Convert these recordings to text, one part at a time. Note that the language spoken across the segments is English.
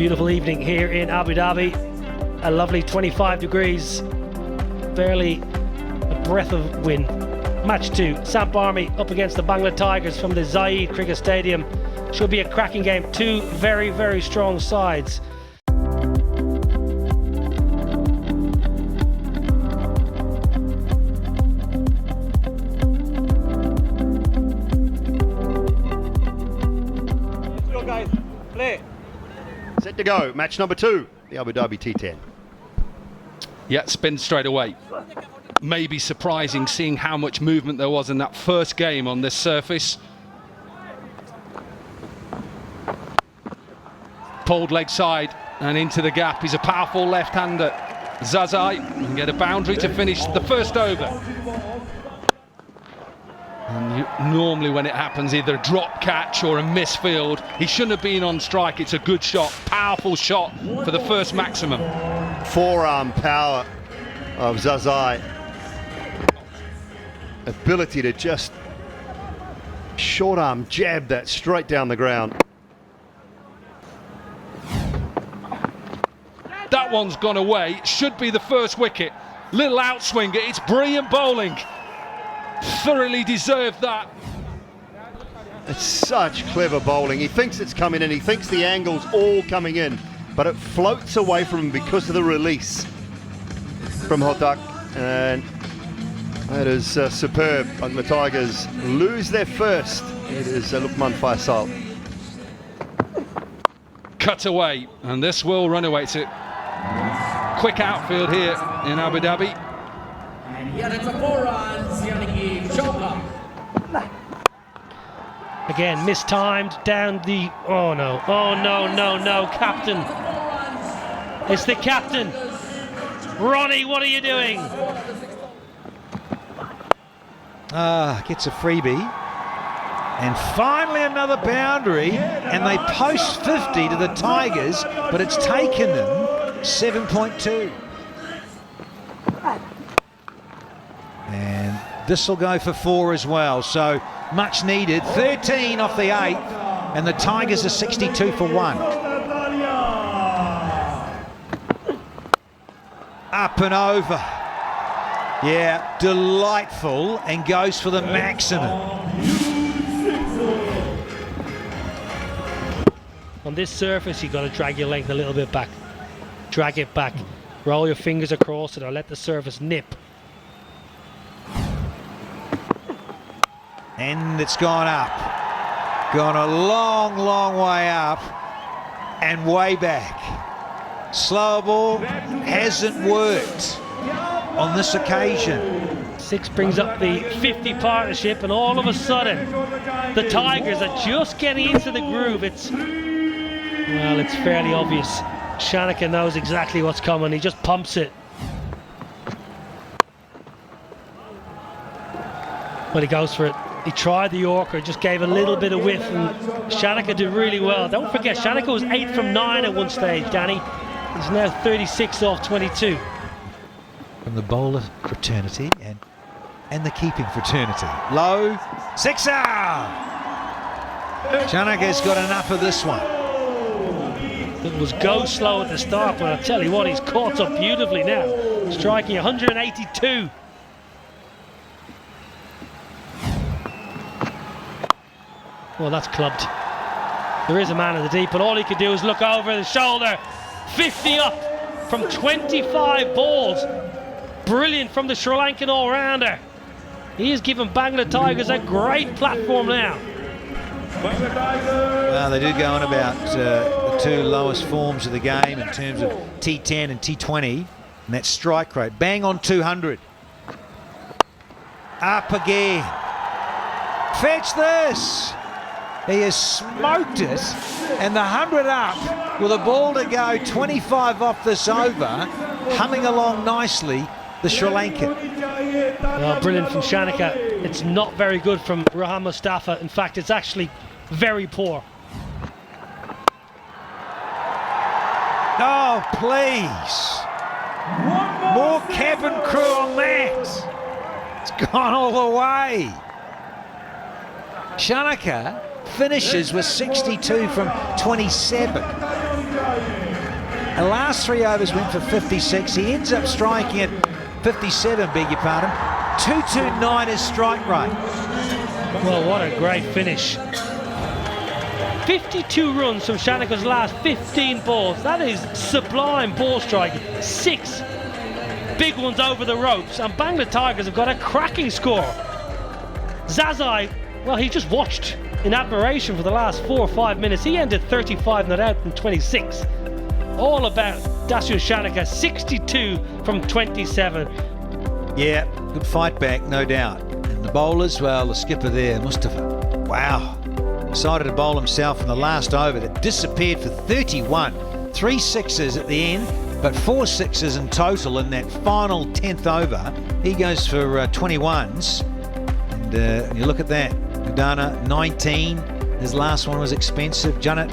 Beautiful evening here in Abu Dhabi. A lovely 25 degrees, barely a breath of wind. Match 2, Samp Army up against the Bangla Tigers from the Zayed Cricket Stadium. Should be a cracking game. Two very, very strong sides. Guys, play. Set to go, match number 2, the Abu Dhabi T10. Yeah, spin straight away. Maybe surprising seeing how much movement there was in that first game on this surface. Pulled leg side and into the gap. He's a powerful left-hander. Zayed can get a boundary to finish the first over. And normally when it happens, either a drop catch or a misfield. He shouldn't have been on strike. It's a good shot, powerful shot for the first maximum. Forearm power of Zayed. Ability to just short arm jab that straight down the ground. That one's gone away. Should be the first wicket. Little outswinger. It's brilliant bowling. Thoroughly deserved that. It's such clever bowling. He thinks it's coming in. He thinks the angle's all coming in, but it floats away from him because of the release from Hotak, and that is superb. And the Tigers lose their first. It is Lukman Faisal. Cut away, and this will run away. It's a quick outfield here in Abu Dhabi. Again, mistimed down the... Oh no, captain. It's the captain. Ronnie, what are you doing? Gets a freebie. And finally another boundary, and they post 50 to the Tigers, but it's taken them 7.2. And this will go for 4 as well, so much needed. 13 off the 8, and the Tigers are 62 for 1. Up and over. Yeah, delightful, and goes for the maximum. On this surface, you've got to drag your length a little bit back. Drag it back. Roll your fingers across it or let the surface nip. And it's gone up. Gone a long, long way up and way back. Slower ball hasn't worked on this occasion. 6 brings up the 50 partnership, and all of a sudden the Tigers are just getting into the groove. It's fairly obvious. Shanaka knows exactly what's coming. He just pumps it. But he goes for it. He tried the Yorker, just gave a little bit of whiff, and Shanaka did really well. Don't forget, Shanaka was 8 from 9 at one stage, Danny. He's now 36 off 22. From the bowler fraternity and the keeping fraternity. Low, 6-er! Shanaka's got enough of this one. It was go slow at the start, but I'll tell you what, he's caught up beautifully now. Striking 182. Well, that's clubbed. There is a man in the deep, but all he could do is look over the shoulder. 50 up from 25 balls. Brilliant from the Sri Lankan all-rounder. He is giving Bangla Tigers a great platform now. Well, they did go on about the 2 lowest forms of the game in terms of T10 and T20, and that strike rate. Bang on 200. Up again. Fetch this. He has smoked it, and the 100 up with a ball to go 25 off this over, humming along nicely, the Sri Lankan. Well, brilliant from Shanaka. It's not very good from Rahan Mustafa. In fact, it's actually very poor. Oh, please. More cabin crew on that. It's gone all the way. Shanaka finishes with 62 from 27. The last 3 overs went for 56. He ends up striking at 57, beg your pardon. 229 is strike rate. Well, what a great finish. 52 runs from Shanika's last 15 balls. That is sublime ball striking. 6 big ones over the ropes, and Bangla Tigers have got a cracking score. Zayed, well, he just watched in admiration for the last 4 or 5 minutes. He ended 35 not out from 26. All about Dasun Shanika, 62 from 27. Yeah, good fight back, no doubt. And the bowlers, well, the skipper there, Mustafa, wow, decided to bowl himself in the last over that disappeared for 31. 3 sixes at the end, but 4 sixes in total in that final 10th over. He goes for 21s. And you look at that. Udana, 19. His last one was expensive. Junnit,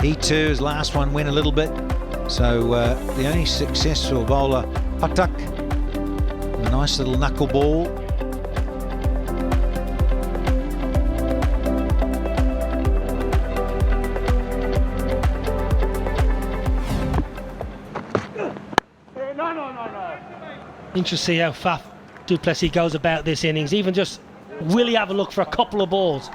he too, his last one went a little bit. So the only successful bowler, Hodak, a nice little knuckleball. Interesting to see how Faf du Plessis goes about this innings. Even just, will he have a look for a couple of balls?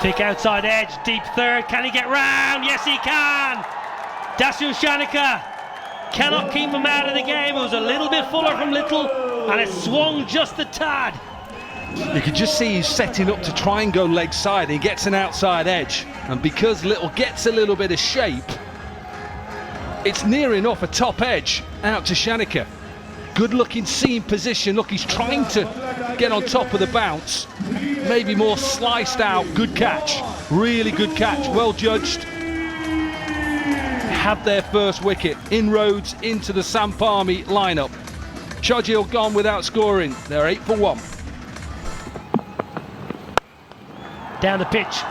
Thick outside edge, deep third. Can he get round? Yes, he can. Dasun Shanika cannot keep him out of the game. It was a little bit fuller from Little, and it swung just a tad. You can just see he's setting up to try and go leg side. He gets an outside edge, and because Little gets a little bit of shape, it's near enough a top edge out to Shanika. Good looking seam position. Look, he's trying to get on top of the bounce. Maybe more sliced out. Good catch. Really good catch. Well judged. Have their first wicket. Inroads into the Sampami lineup. Sharjah gone without scoring. They're 8 for 1. Down the pitch.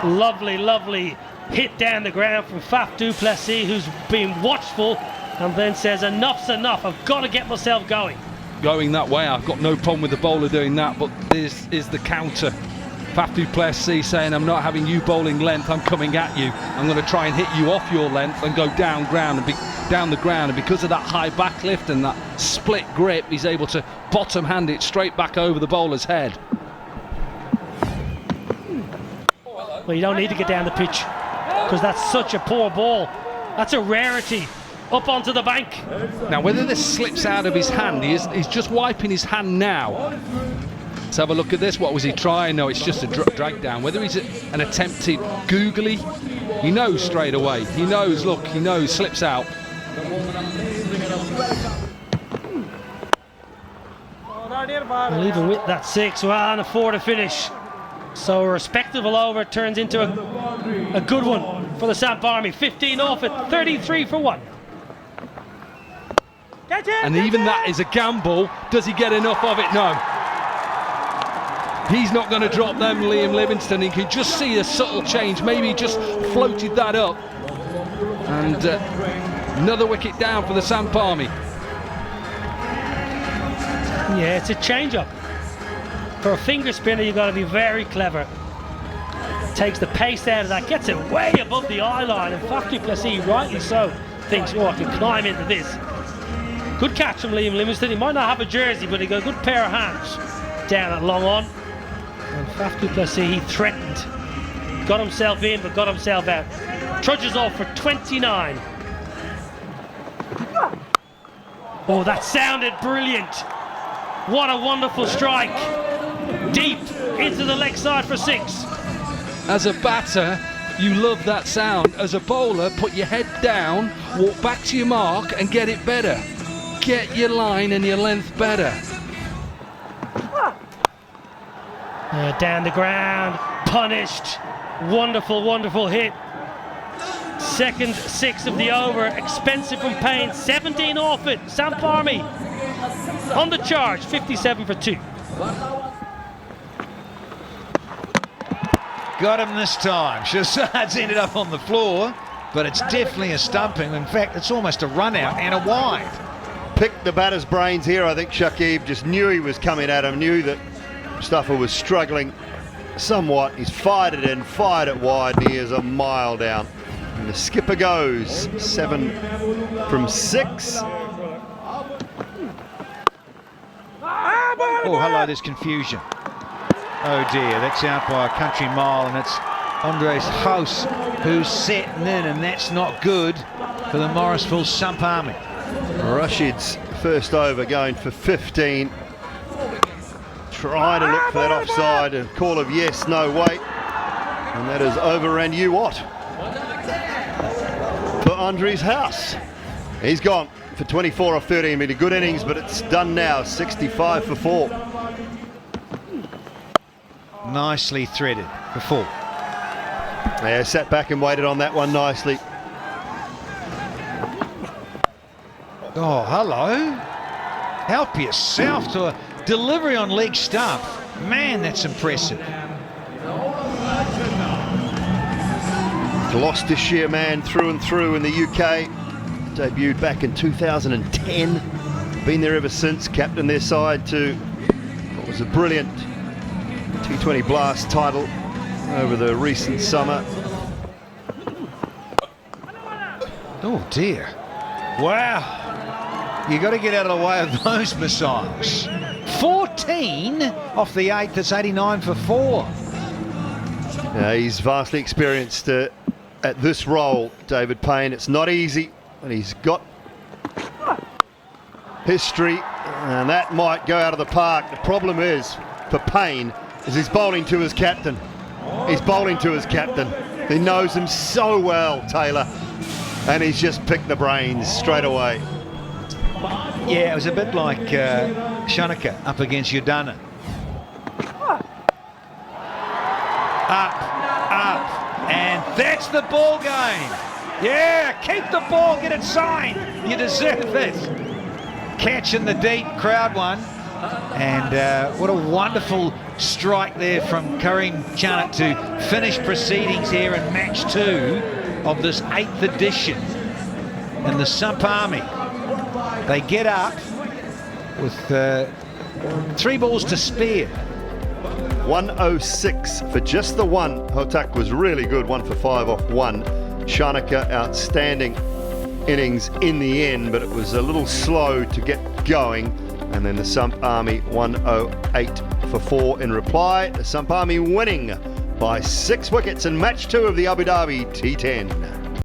Lovely, lovely hit down the ground from Faf du Plessis, who's been watchful and then says, enough's enough, I've got to get myself going. Going that way, I've got no problem with the bowler doing that, but this is the counter. Faf du Plessis saying, I'm not having you bowling length, I'm coming at you. I'm going to try and hit you off your length and go down the ground, and because of that high backlift and that split grip, he's able to bottom hand it straight back over the bowler's head. Well, you don't need to get down the pitch because that's such a poor ball. That's a rarity. Up onto the bank. Now, whether this slips out of his hand, he's just wiping his hand now. Let's have a look at this. What was he trying? No, it's just a drag down. Whether he's an attempted googly, he knows straight away. He knows, look, he knows, slips out. Well, even with that 6, well, and a 4 to finish. So a respectable over turns into a good one for the Sampami. 15 off at 33 for 1. And even that is a gamble. Does he get enough of it? No. He's not going to drop them, Liam Livingston. He can just see a subtle change. Maybe he just floated that up. And another wicket down for the Sampami. Yeah, it's a change-up. For a finger spinner, you've got to be very clever. Takes the pace out of that, gets it way above the eye line, and Faf du Plessis, rightly so, thinks, oh, I can climb into this. Good catch from Liam Livingston. He might not have a jersey, but he got a good pair of hands down at long on. And Faf du Plessis, he threatened. Got himself in, but got himself out. Trudges off for 29. Oh, that sounded brilliant. What a wonderful strike. Deep into the leg side for 6. As a batter, you love that sound. As a bowler, put your head down, walk back to your mark and get it better. Get your line and your length better. Down the ground, punished. Wonderful, wonderful hit. Second 6 of the over, expensive from Payne. 17 off it. Sampami on the charge, 57 for 2. Got him this time. Shahzad's ended up on the floor, but it's definitely a stumping. In fact, it's almost a run out and a wide. Picked the batter's brains here. I think Shakib just knew he was coming at him, knew that Mustafa was struggling somewhat. He's fired it in, fired it wide, and he is a mile down. And the skipper goes 7 from 6. Oh, hello, there's confusion. Oh dear, that's out by a country mile, and it's Andres House who's setting in, and that's not good for the Morrisville Sump Army. Rashid's first over going for 15. Trying to look for that offside, a call of yes, no, wait. And that is over, and you what? For Andres House. He's gone for 24 off 13. Been a good innings, but it's done now. 65 for 4. Nicely threaded for 4. Yeah, sat back and waited on that one nicely. Oh, hello. Help yourself to a delivery on leg stump. Man, that's impressive. Gloucestershire man through and through in the UK. Debuted back in 2010. Been there ever since. Captained their side to what was a brilliant T20 Blast title over the recent summer. Oh dear. Wow. You got to get out of the way of those missiles. 14 off the 8th. That's 89 for 4. He's vastly experienced at this role, David Payne. It's not easy, and he's got history, and that might go out of the park. The problem is, for Payne, is he's bowling to his captain. He's bowling to his captain. He knows him so well, Taylor, and he's just picked the brains straight away. Yeah, it was a bit like Shanaka up against Udana. Up, and that's the ball game. Yeah, keep the ball, get it signed. You deserve it. Catch in the deep, crowd one. And what a wonderful strike there from Karim Chanat to finish proceedings here in match 2 of this 8th edition. And the Sump Army, they get up with 3 balls to spare. 106 for just the one. Hotak was really good, 1 for 5 off 1. Shanaka, outstanding innings in the end, but it was a little slow to get going. And then the Sump Army 108 for 4 in reply. The Sump Army winning by 6 wickets in match 2 of the Abu Dhabi T10.